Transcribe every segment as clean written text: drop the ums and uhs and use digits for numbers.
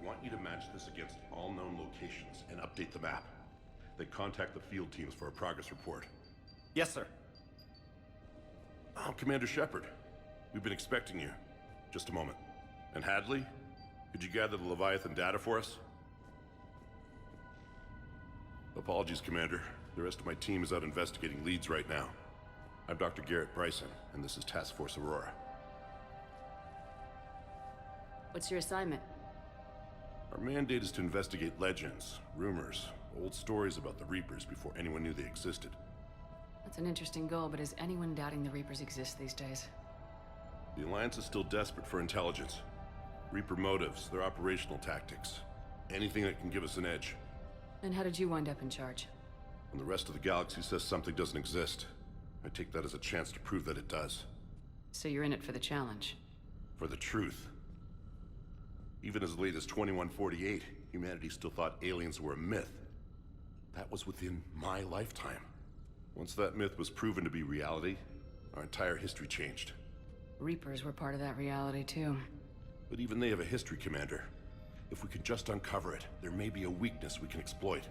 I want you to match this against all known locations and update the map. Then contact the field teams for a progress report. Yes, sir. Oh, Commander Shepard. We've been expecting you. Just a moment. And Hadley? Could you gather the Leviathan data for us? Apologies, Commander. The rest of my team is out investigating leads right now. I'm Dr. Garrett Bryson, and this is Task Force Aurora. What's your assignment? Our mandate is to investigate legends, rumors, old stories about the Reapers before anyone knew they existed. That's an interesting goal, but is anyone doubting the Reapers exist these days? The Alliance is still desperate for intelligence. Reaper motives, their operational tactics. Anything that can give us an edge. And how did you wind up in charge? When the rest of the galaxy says something doesn't exist, I take that as a chance to prove that it does. So you're in it for the challenge? For the truth. Even as late as 2148, humanity still thought aliens were a myth. That was within my lifetime. Once that myth was proven to be reality, our entire history changed. Reapers were part of that reality, too. But even they have a history, Commander. If we can just uncover it, there may be a weakness we can exploit.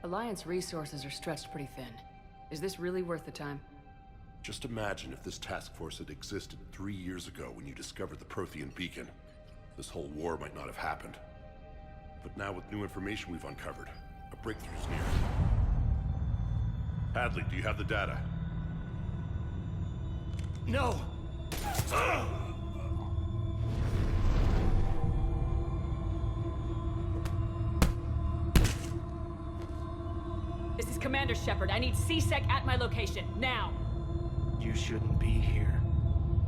Alliance resources are stretched pretty thin. Is this really worth the time? Just imagine if this task force had existed 3 years ago when you discovered the Prothean beacon. This whole war might not have happened. But now with new information we've uncovered, a breakthrough's near. Hadley, do you have the data? No! This is Commander Shepard. I need C-Sec at my location, now! You shouldn't be here.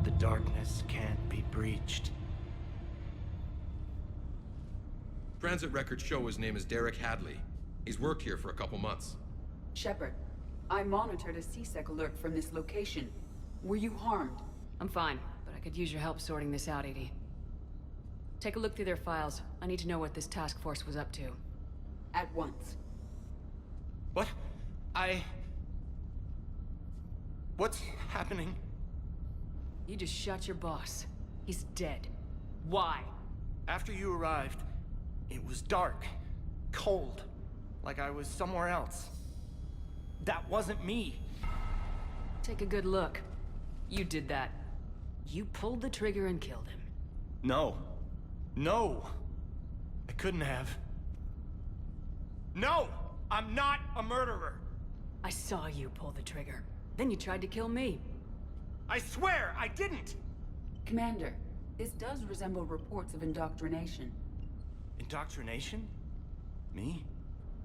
The darkness can't be breached. Transit records show his name is Derek Hadley. He's worked here for a couple months. Shepard, I monitored a C-Sec alert from this location. Were you harmed? I'm fine, but I could use your help sorting this out, EDI. Take a look through their files. I need to know what this task force was up to. At once. What? What's happening? You just shot your boss. He's dead. Why? After you arrived, it was dark, cold, like I was somewhere else. That wasn't me. Take a good look. You did that. You pulled the trigger and killed him. No. No! I couldn't have. No! I'm not a murderer! I saw you pull the trigger. Then you tried to kill me. I swear I didn't! Commander, this does resemble reports of indoctrination. Indoctrination? Me?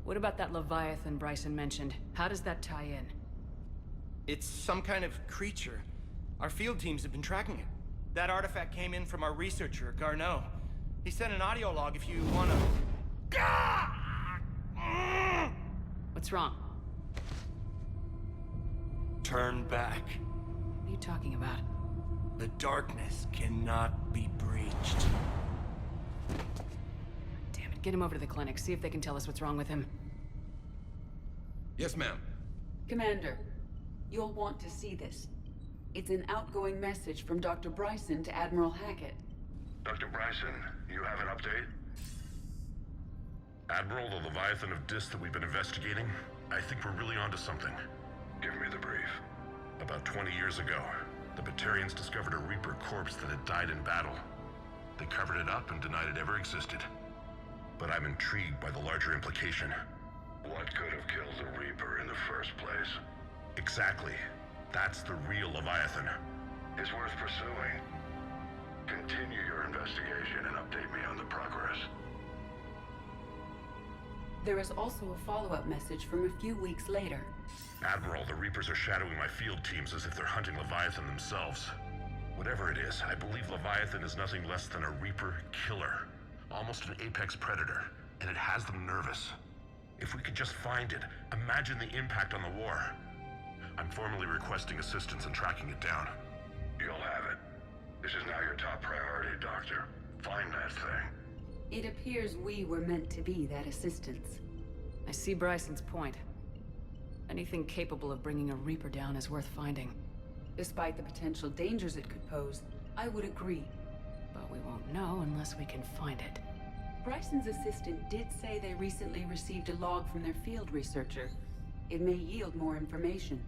What about that Leviathan Bryson mentioned? How does that tie in? It's some kind of creature. Our field teams have been tracking it. That artifact came in from our researcher, Garneau. He sent an audio log if you wanna... What's wrong? Turn back. What are you talking about? The darkness cannot be breached. Damn it, get him over to the clinic. See if they can tell us what's wrong with him. Yes, ma'am. Commander, you'll want to see this. It's an outgoing message from Dr. Bryson to Admiral Hackett. Dr. Bryson, you have an update? Admiral, the Leviathan of Dis that we've been investigating, I think we're really onto something. Give me the brief. About 20 years ago, the Batarians discovered a Reaper corpse that had died in battle. They covered it up and denied it ever existed. But I'm intrigued by the larger implication. What could have killed the Reaper in the first place? Exactly. That's the real Leviathan. It's worth pursuing. Continue your investigation and update me on the progress. There is also a follow-up message from a few weeks later. Admiral, the Reapers are shadowing my field teams as if they're hunting Leviathan themselves. Whatever it is, I believe Leviathan is nothing less than a Reaper killer. Almost an apex predator, and it has them nervous. If we could just find it, imagine the impact on the war. I'm formally requesting assistance in tracking it down. You'll have it. This is now your top priority, Doctor. Find that thing. It appears we were meant to be that assistance. I see Bryson's point. Anything capable of bringing a Reaper down is worth finding. Despite the potential dangers it could pose, I would agree. But we won't know unless we can find it. Bryson's assistant did say they recently received a log from their field researcher. It may yield more information.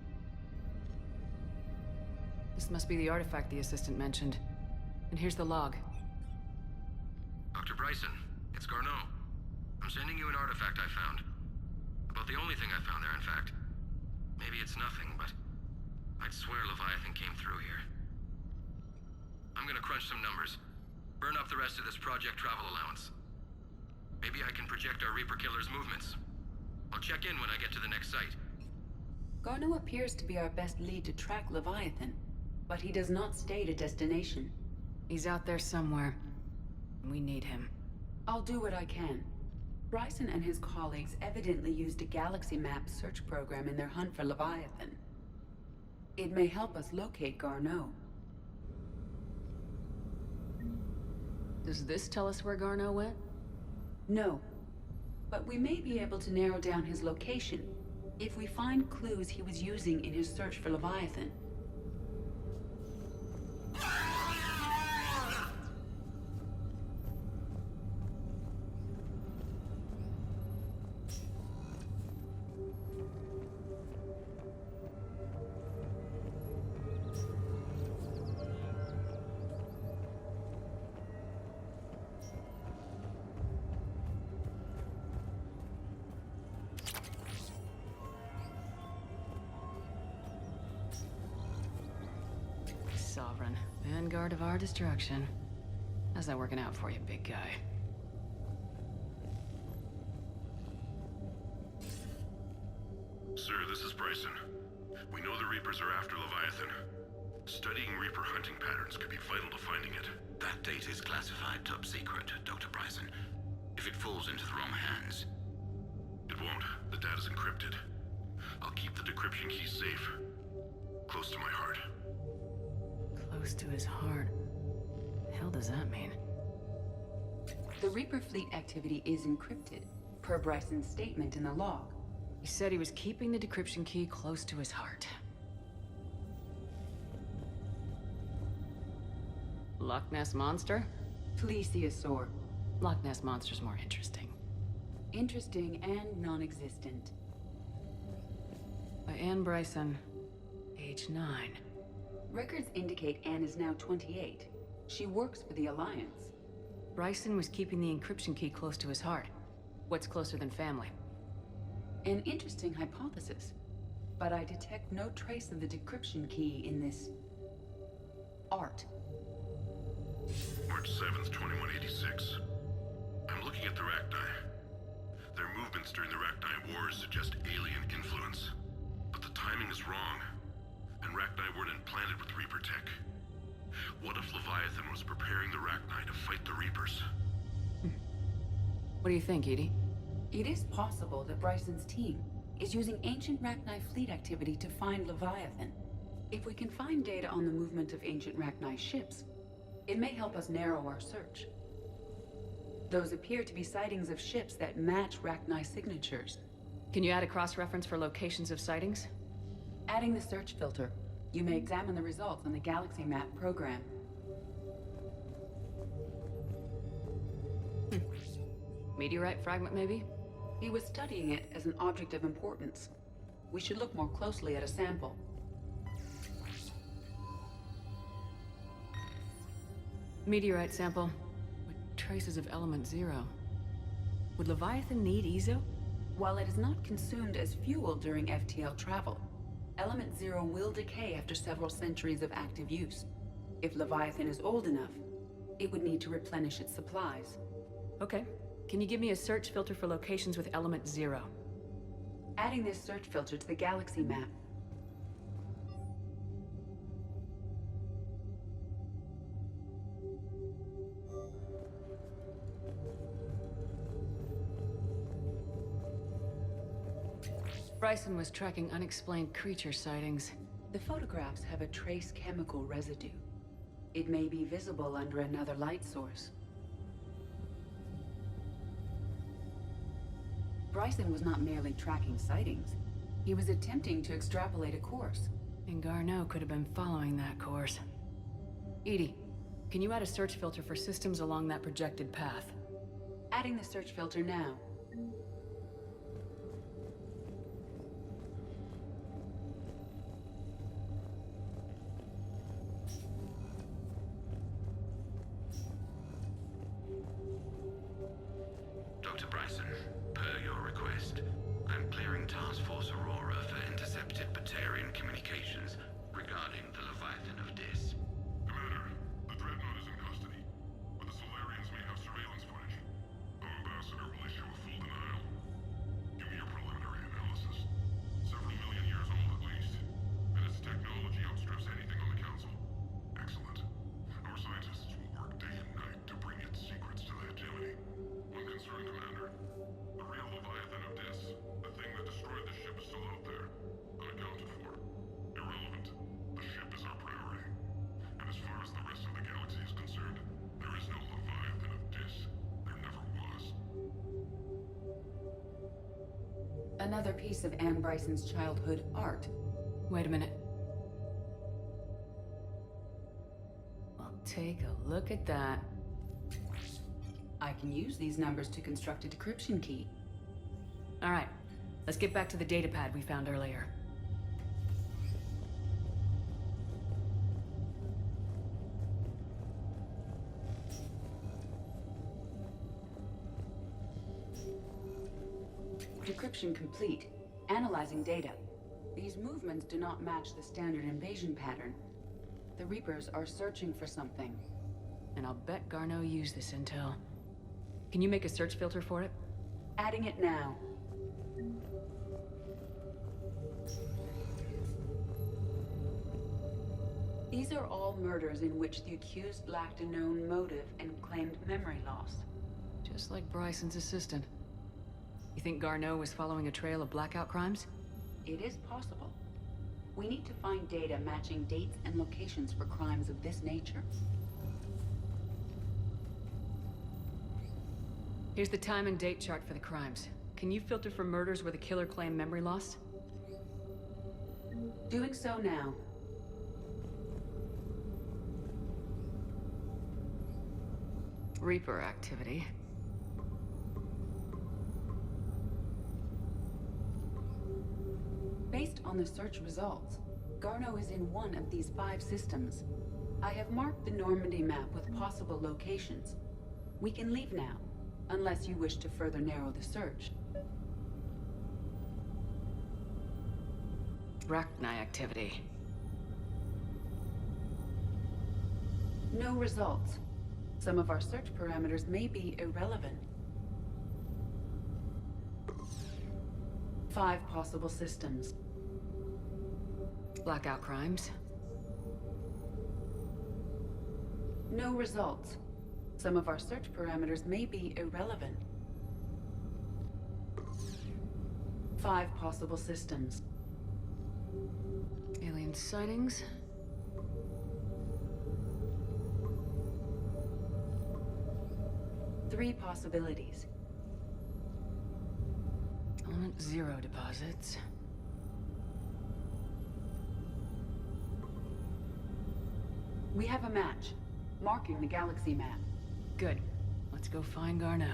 This must be the artifact the assistant mentioned. And here's the log. Dr. Bryson, it's Garneau. I'm sending you an artifact I found. About the only thing I found there, in fact. Maybe it's nothing, but I'd swear Leviathan came through here. I'm gonna crunch some numbers. Burn up the rest of this project travel allowance. Maybe I can project our Reaper Killer's movements. I'll check in when I get to the next site. Garneau appears to be our best lead to track Leviathan, but he does not state a destination. He's out there somewhere. We need him. I'll do what I can. Bryson and his colleagues evidently used a galaxy map search program in their hunt for Leviathan. It may help us locate Garneau. Does this tell us where Garneau went? No, but we may be able to narrow down his location if we find clues he was using in his search for Leviathan. Sovereign. Vanguard of our destruction. How's that working out for you, big guy? Sir, this is Bryson. We know the Reapers are after Leviathan. Studying Reaper hunting patterns could be vital to finding it. That data is classified top secret, Dr. Bryson. If it falls into the wrong hands... It won't. The data's encrypted. I'll keep the decryption key safe. Close to my heart. Close to his heart. The hell does that mean? The Reaper fleet activity is encrypted, per Bryson's statement in the log. He said he was keeping the decryption key close to his heart. Loch Ness Monster? Plesiosaur. Loch Ness Monster's more interesting. Interesting and non-existent. By Anne Bryson, age 9. Records indicate Anne is now 28. She works for the Alliance. Bryson was keeping the encryption key close to his heart. What's closer than family? An interesting hypothesis. But I detect no trace of the decryption key in this... art. March 7th, 2186. I'm looking at the Rachni. Their movements during the Rachni Wars suggest alien influence. But the timing is wrong. And Rachni weren't implanted with Reaper tech. What if Leviathan was preparing the Rachni to fight the Reapers? What do you think, Edie? It is possible that Bryson's team is using ancient Rachni fleet activity to find Leviathan. If we can find data on the movement of ancient Rachni ships, it may help us narrow our search. Those appear to be sightings of ships that match Rachni signatures. Can you add a cross-reference for locations of sightings? Adding the search filter, you may examine the results on the Galaxy Map program. Meteorite fragment, maybe? He was studying it as an object of importance. We should look more closely at a sample. Meteorite sample with traces of element 0. Would Leviathan need Ezo? While it is not consumed as fuel during FTL travel, Element 0 will decay after several centuries of active use. If Leviathan is old enough, it would need to replenish its supplies. Okay. Can you give me a search filter for locations with element 0? Adding this search filter to the Galaxy Map. Bryson was tracking unexplained creature sightings. The photographs have a trace chemical residue. It may be visible under another light source. Bryson was not merely tracking sightings. He was attempting to extrapolate a course. And Garneau could have been following that course. Edie, can you add a search filter for systems along that projected path? Adding the search filter now. Dr. Bryson, per your request, I'm clearing Task Force Aurora for intercepted Batarian communications regarding the Leviathan of Dis. Commander, the Dreadnought is in custody, but the Solarians may have surveillance footage. Our ambassador will issue a full denial. Give me your preliminary analysis. Several million years old at least, and its technology outstrips anything on the Council. Excellent. Our scientists will work day and night to bring its secrets to the hegemony. One concern, Commander. The real Leviathan of Dis, the thing that destroyed the ship, is still out there, unaccounted for. Irrelevant. The ship is our priority. And as far as the rest of the galaxy is concerned, there is no Leviathan of Dis. There never was. Another piece of Anne Bryson's childhood art. Wait a minute. Well, take a look at that. I can use these numbers to construct a decryption key. All right, let's get back to the datapad we found earlier. Decryption complete. Analyzing data. These movements do not match the standard invasion pattern. The Reapers are searching for something. And I'll bet Garneau used this intel. Can you make a search filter for it? Adding it now. These are all murders in which the accused lacked a known motive and claimed memory loss. Just like Bryson's assistant. You think Garneau was following a trail of blackout crimes? It is possible. We need to find data matching dates and locations for crimes of this nature. Here's the time and date chart for the crimes. Can you filter for murders where the killer claimed memory loss? Doing so now. Reaper activity. Based on the search results, Garneau is in one of these 5 systems. I have marked the Normandy map with possible locations. We can leave now, unless you wish to further narrow the search. Rachni activity. No results. Some of our search parameters may be irrelevant. 5 possible systems. Blackout crimes. No results. Some of our search parameters may be irrelevant. 5 possible systems. Alien sightings. Three possibilities. Element 0 deposits. We have a match, marking the galaxy map. Good. Let's go find Garneau.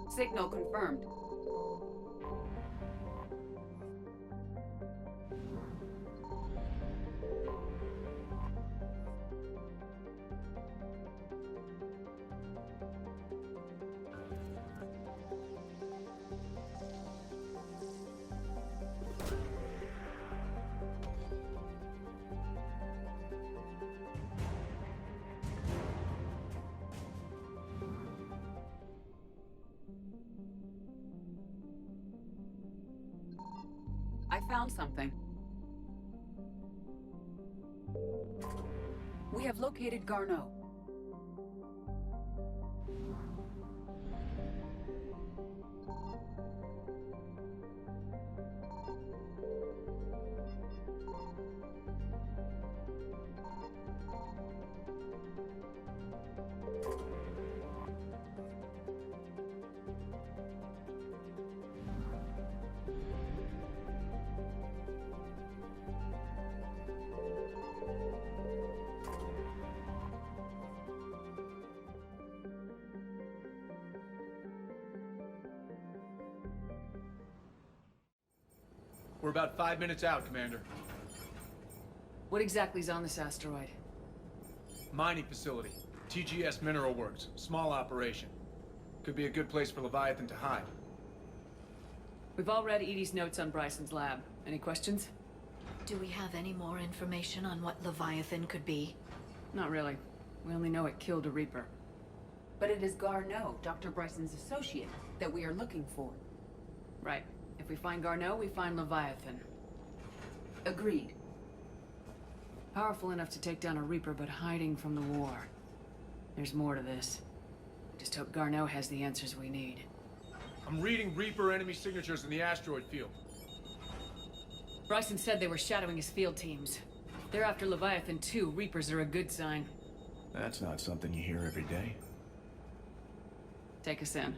Signal confirmed. I found something. have located Garneau. We're about 5 minutes out, Commander. What exactly is on this asteroid? Mining facility. TGS Mineral Works. Small operation. Could be a good place for Leviathan to hide. We've all read Edie's notes on Bryson's lab. Any questions? Do we have any more information on what Leviathan could be? Not really. We only know it killed a Reaper. But it is Garneau, Dr. Bryson's associate, that we are looking for. Right. If we find Garneau, we find Leviathan. Agreed. Powerful enough to take down a Reaper, but hiding from the war. There's more to this. Just hope Garneau has the answers we need. I'm reading Reaper enemy signatures in the asteroid field. Bryson said they were shadowing his field teams. If they're after Leviathan too, Reapers are a good sign. That's not something you hear every day. Take us in.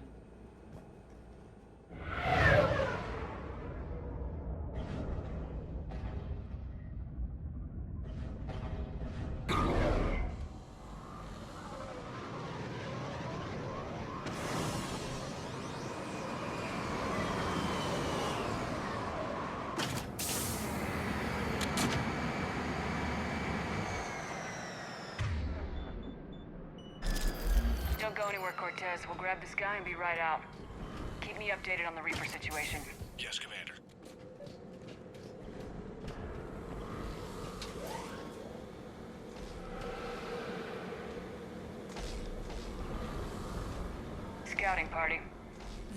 Don't go anywhere, Cortez. We'll grab this guy and be right out. Keep me updated on the Reaper situation. Yes, Commander. Scouting party.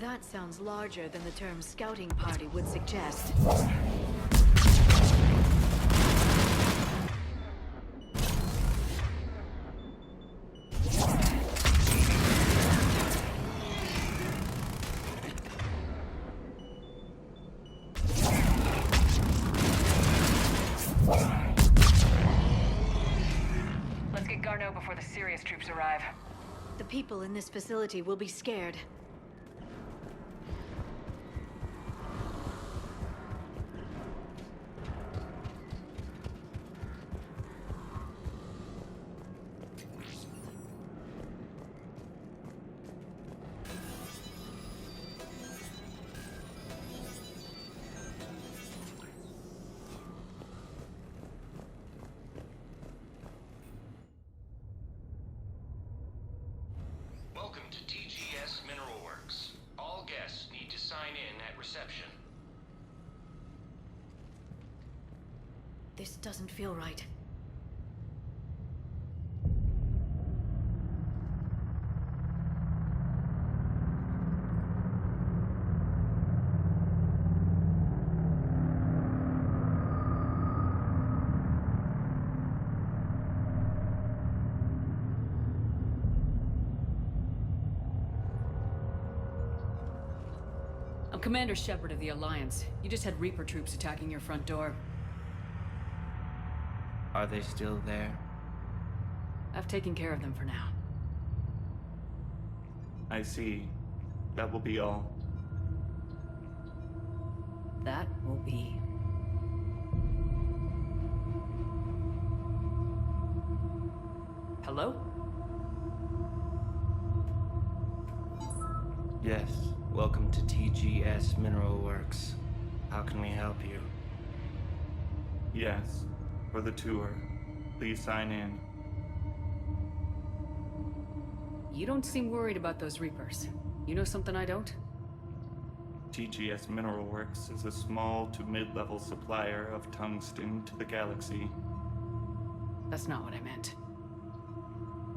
That sounds larger than the term scouting party would suggest. Let's get Garneau before the serious troops arrive. The people in this facility will be scared. Welcome to TGS Mineral Works. All guests need to sign in at reception. This doesn't feel right. I'm Commander Shepard of the Alliance. You just had Reaper troops attacking your front door. Are they still there? I've taken care of them for now. I see. That will be all. That will be. Hello? Yes, welcome to TGS Mineral Works. How can we help you? Yes, for the tour. Please sign in. You don't seem worried about those Reapers. You know something I don't? TGS Mineral Works is a small to mid-level supplier of tungsten to the galaxy. That's not what I meant.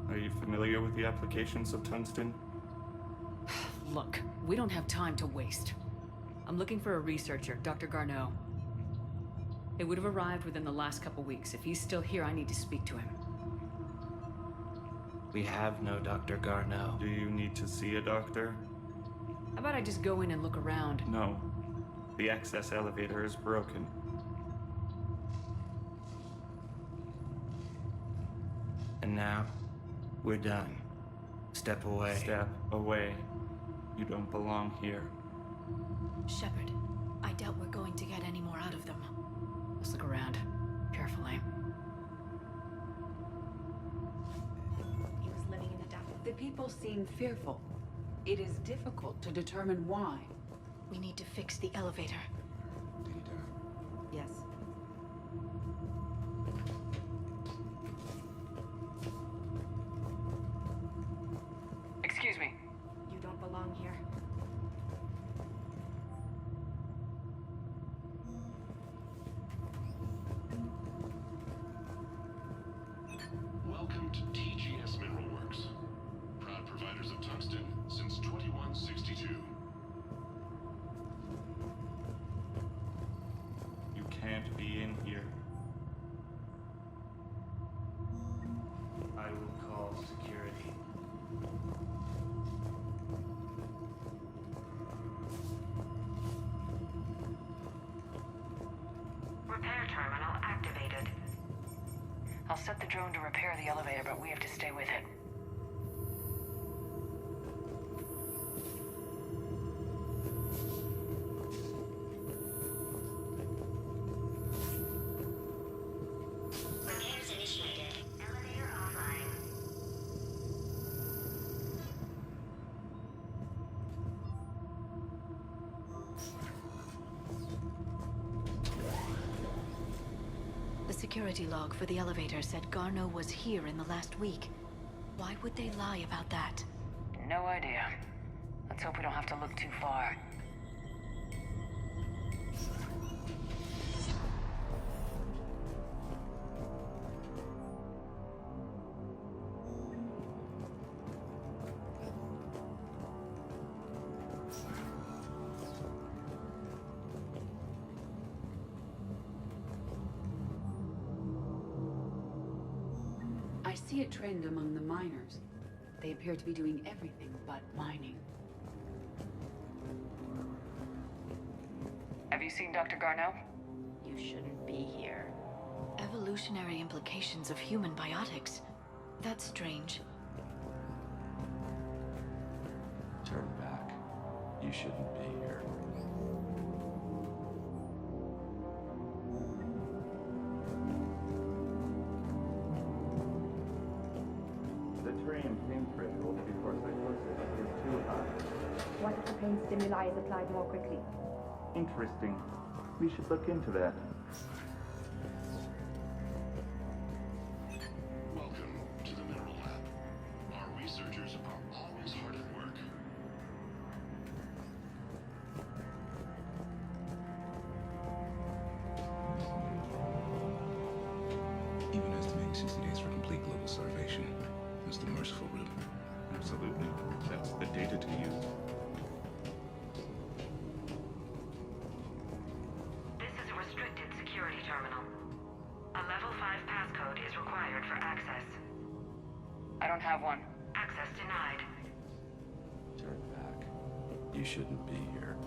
Are you familiar with the applications of tungsten? Look, we don't have time to waste. I'm looking for a researcher, Dr. Garneau. It would have arrived within the last couple weeks. If he's still here, I need to speak to him. We have no Dr. Garneau. Do you need to see a doctor? How about I just go in and look around? No. The access elevator is broken. And now, we're done. Step away. Step away. You don't belong here. Shepard, I doubt we're going to get any more out of them. Let's look around. Carefully. He was living in a dark. The people seem fearful. It is difficult to determine why. We need to fix the elevator. Yes. Excuse me. You don't belong here. Welcome to TGS Mineral Works. Proud providers of tungsten since 2162. You can't be in here. I will call security. Repair terminal activated. I'll set the drone to repair the elevator, but we have to stay with it. Repairs initiated. Elevator offline. The security log for the elevator said Garneau was here in the last week. Why would they lie about that? No idea. Let's hope we don't have to look too far. I see a trend among the miners. They appear to be doing everything but mining. Have you seen Dr. Garneau? You shouldn't be here. Evolutionary implications of human biotics. That's strange. Turn back. You shouldn't be here. The terrain pain threshold before psychosis is too high. What if the pain stimuli is applied more quickly? Interesting. We should look into that. Welcome to the Mineral Lab. Our researchers are always hard at work. Even estimating 60 days for complete global starvation is the merciful route. Absolutely. That's the data to use. This is a restricted security terminal. A level 5 passcode is required for access. I don't have one. Access denied. Turn back. You shouldn't be here.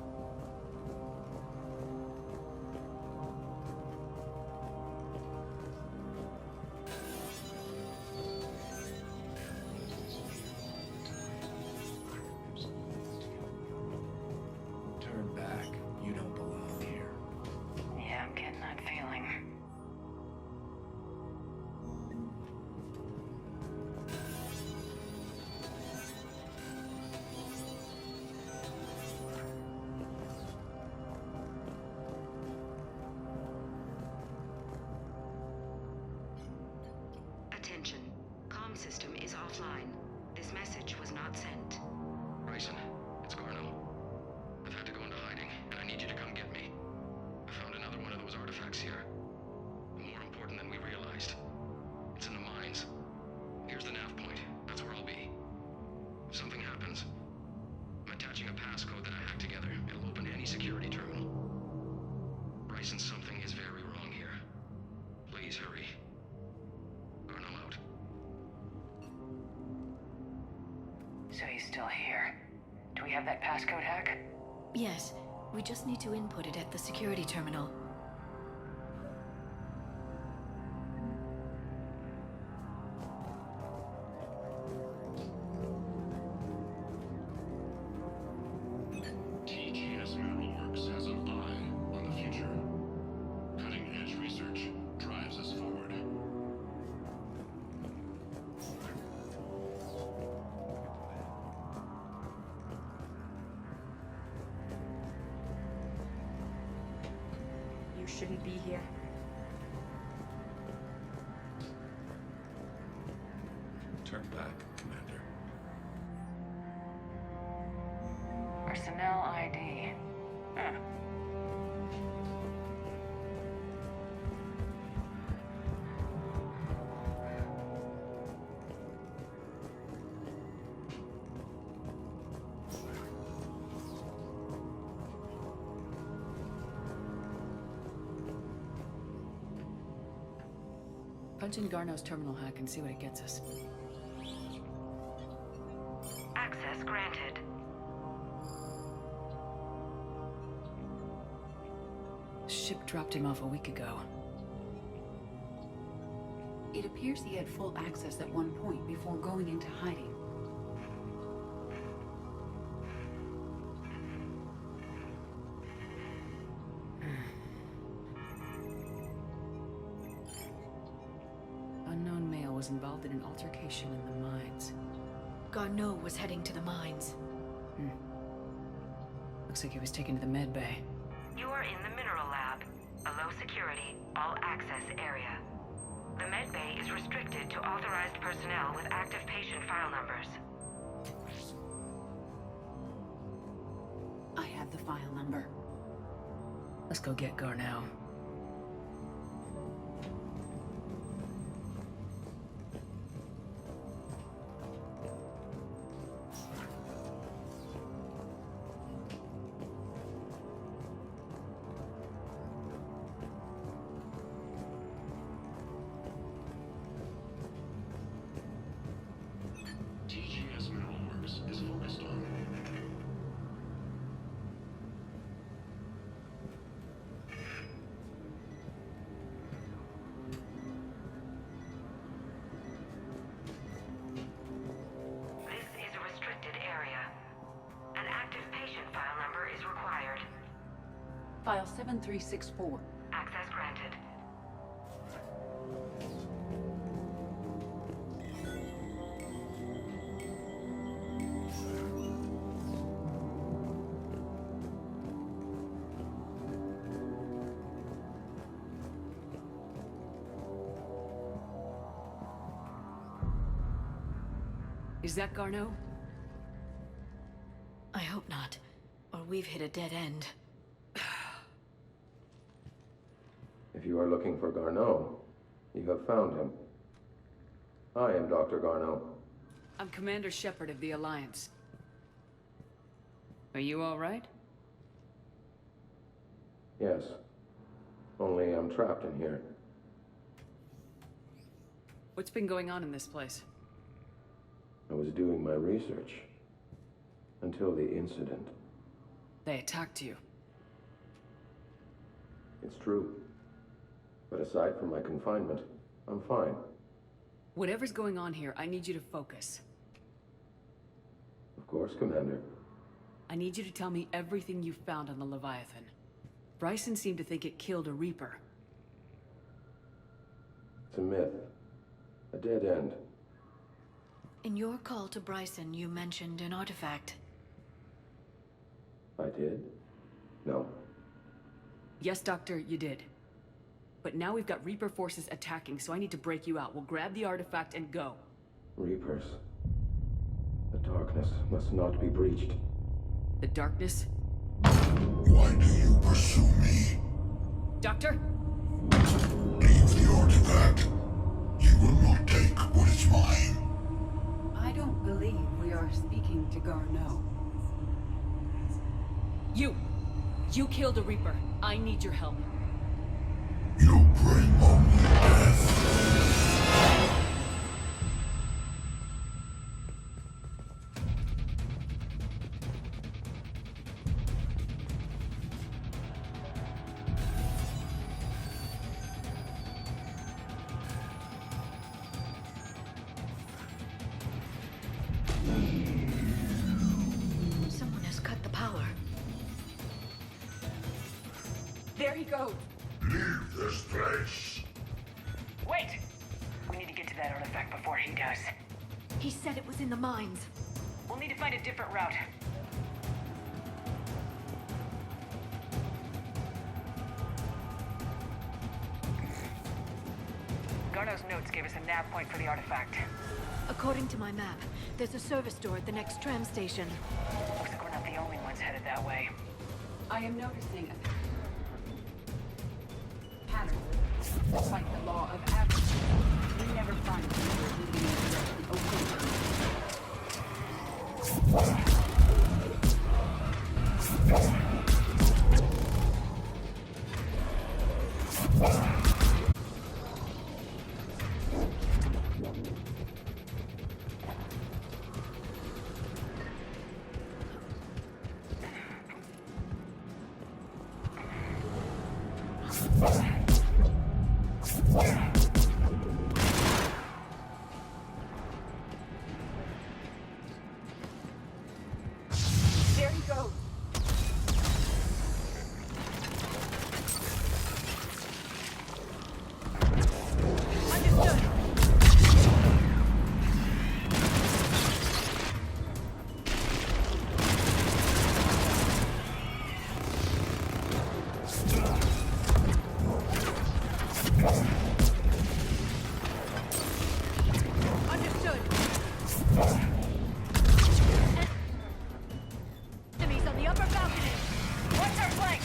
Turn back. You don't belong here. Yeah, I'm getting that feeling. Attention. Comm system is offline. This message was not sent. Bryson, it's Garneau. I've had to go into hiding, and I need you to come get me. I found another one of those artifacts here. More important than we realized. It's in the mines. Here's the nav point. That's where I'll be. If something happens, I'm attaching a passcode that I hacked together. It'll open any security terminal. Bryson, something is very wrong here. Please hurry. Garneau out. So he's still here. Do we have that passcode hack? Yes, we just need to input it at the security terminal. TGS Mineral Works has an eye on the future. Cutting-edge research drives us forward. You shouldn't be here. Turn back, Commander. Personnel ID. Huh. Punch in Garneau's terminal hack and see what it gets us. Access granted. Ship dropped him off a week ago. It appears he had full access at one point before going into hiding. Unknown male was involved in an altercation in the mines. Garneau was heading to the mines. Looks like he was taken to the med bay. You are in the mineral lab, a low security, all access area. The med bay is restricted to authorized personnel with active patient file numbers. I have the file number. Let's go get Garneau. TGS Mineral Works is focused on. This is a restricted area. An active patient file number is required. File 7364. Access granted. Is that Garneau? I hope not, or we've hit a dead end. If you are looking for Garneau, you have found him. I am Dr. Garneau. I'm Commander Shepard of the Alliance. Are you all right? Yes. Only I'm trapped in here. What's been going on in this place? I was doing my research. Until the incident. They attacked you. It's true. But aside from my confinement, I'm fine. Whatever's going on here, I need you to focus. Of course, Commander. I need you to tell me everything you found on the Leviathan. Bryson seemed to think it killed a Reaper. It's a myth. A dead end. In your call to Bryson, you mentioned an artifact. I did? No. Yes, Doctor, you did. But now we've got Reaper forces attacking, so I need to break you out. We'll grab the artifact and go. Reapers. The darkness must not be breached. The darkness? Why do you pursue me? Doctor? Leave the artifact. You will not take what is mine. I don't believe we are speaking to Garneau. You killed a Reaper. I need your help. You bring only death. he goes. Leave this place. Wait! We need to get to that artifact before he does. He said it was in the mines. We'll need to find a different route. Garneau's notes gave us a nav point for the artifact. According to my map, there's a service door at the next tram station. Looks like we're not the only ones headed that way. I am noticing a pattern. Despite the law of averages, we never find people moving in a direction There he goes. Enemies on the upper balcony. What's our flank?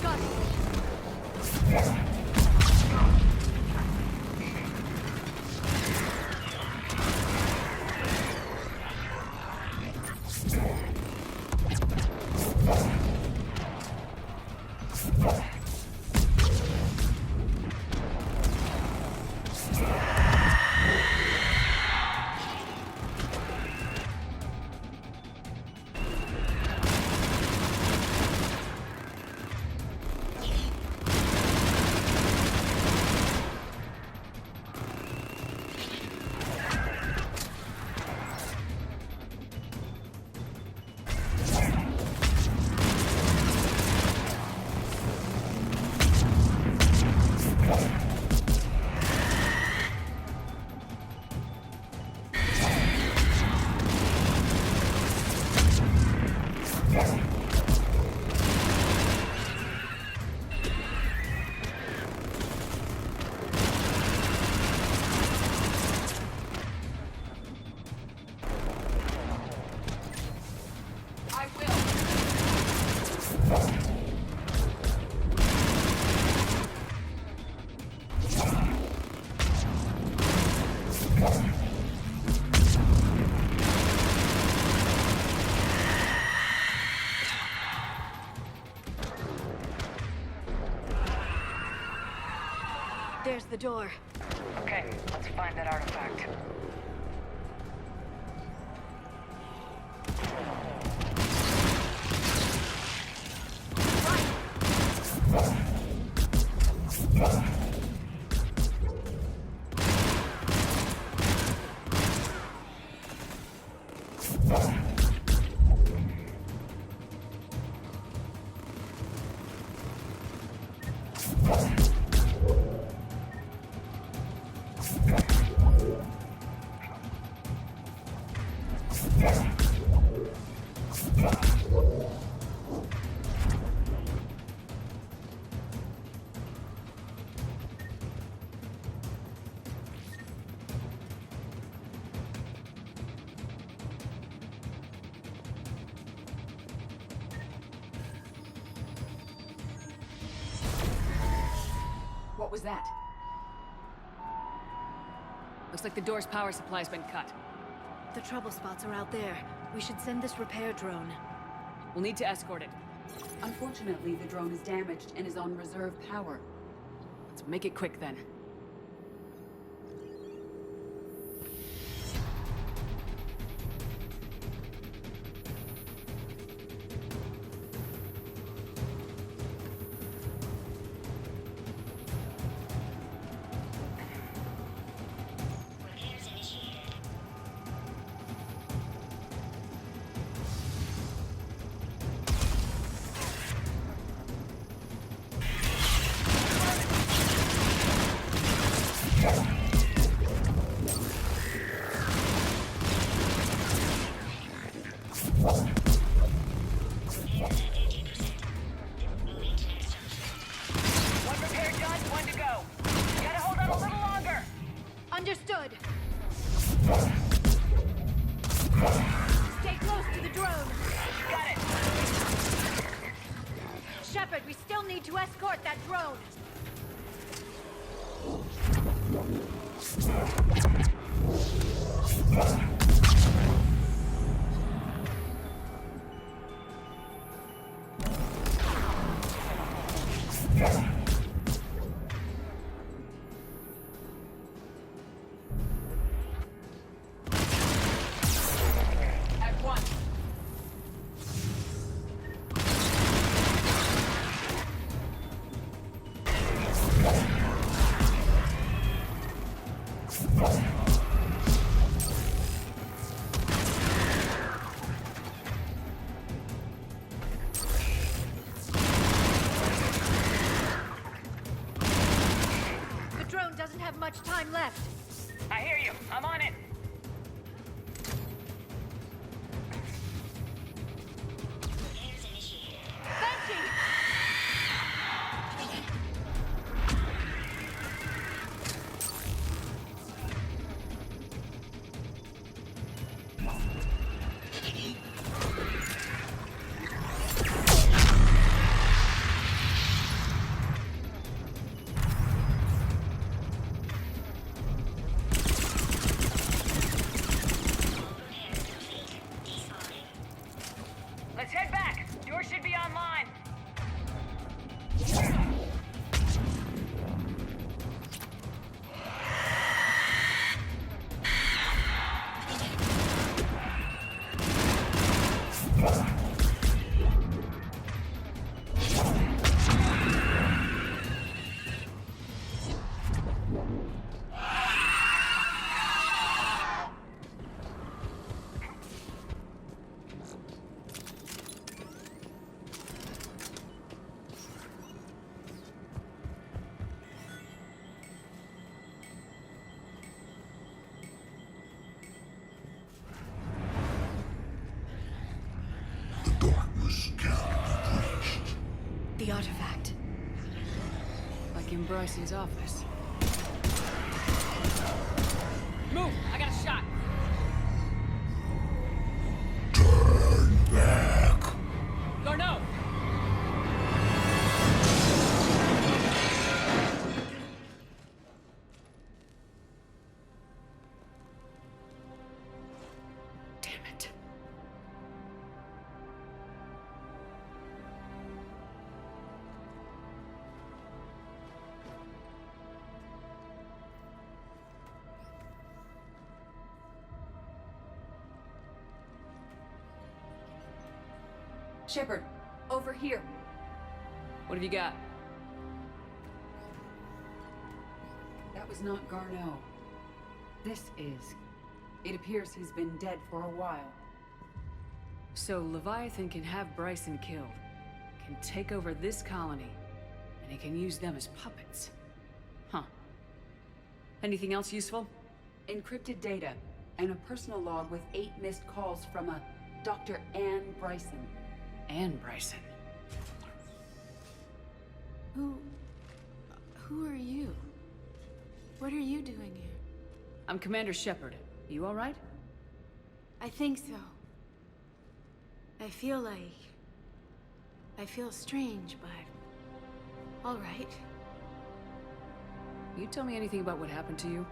Got it. I will. There's the door. Okay, let's find that artifact. What was that? Looks like the door's power supply's been cut. The trouble spots are out there. We should send this repair drone. We'll need to escort it. Unfortunately, the drone is damaged and is on reserve power. Let's make it quick then. Stay close to the drone. Got it. Shepard, we still need to escort that drone. Much time left. I hear you. I'm on it. Banshee! Let's head back. Yours should be online. The artifact. Like in Bryson's office. Move! I got a shot. Turn back. Garneau! Damn it. Shepard, over here. What have you got? That was not Garneau. This is. It appears he's been dead for a while. So Leviathan can have Bryson killed, can take over this colony, and he can use them as puppets. Huh. Anything else useful? Encrypted data, and a personal log with 8 missed calls from a Dr. Anne Bryson. Anne Bryson. Who are you? What are you doing here? I'm Commander Shepard. You all right? I think so. I feel strange, but all right. You tell me anything about what happened to you?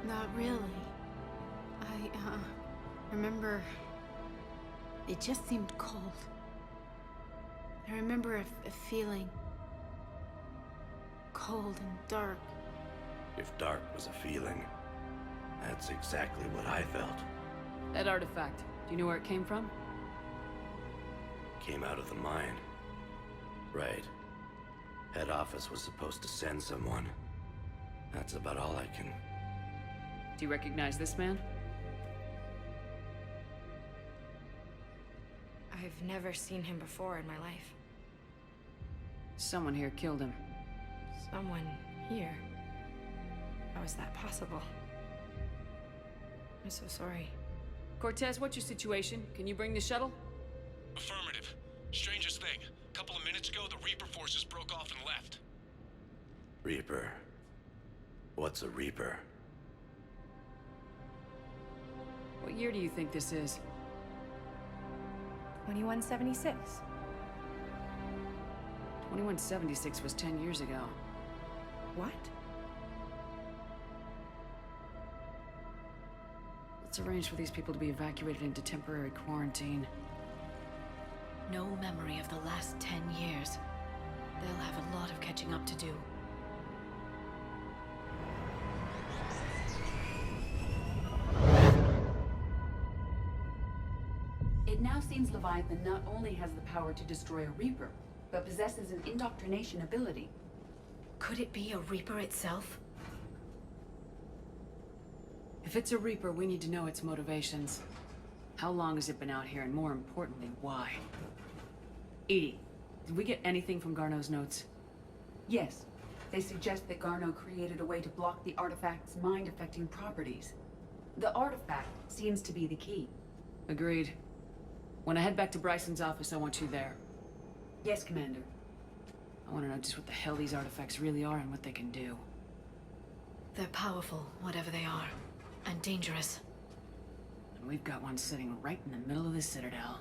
Not really. I remember it just seemed cold. I remember a feeling cold and dark. If dark was a feeling, that's exactly what I felt. That artifact, do you know where it came from? Came out of the mine. Right. Head office was supposed to send someone. That's about all I can... Do you recognize this man? I've never seen him before in my life. Someone here killed him. Someone here? How is that possible? I'm so sorry. Cortez, what's your situation? Can you bring the shuttle? Affirmative. Strangest thing. A couple of minutes ago, the Reaper forces broke off and left. Reaper. What's a Reaper? year do you think this is? 2176. 2176 was 10 years ago. What? Let's arrange for these people to be evacuated into temporary quarantine. No memory of the last 10 years. They'll have a lot of catching up to do. It now seems Leviathan not only has the power to destroy a Reaper, but possesses an indoctrination ability. Could it be a Reaper itself? If it's a Reaper, we need to know its motivations. How long has it been out here, and more importantly, why? EDI, did we get anything from Garneau's notes? Yes. They suggest that Garneau created a way to block the artifact's mind-affecting properties. The artifact seems to be the key. Agreed. When I head back to Bryson's office, I want you there. Yes, Commander. I want to know just what the hell these artifacts really are and what they can do. They're powerful, whatever they are. And dangerous. And we've got one sitting right in the middle of the Citadel.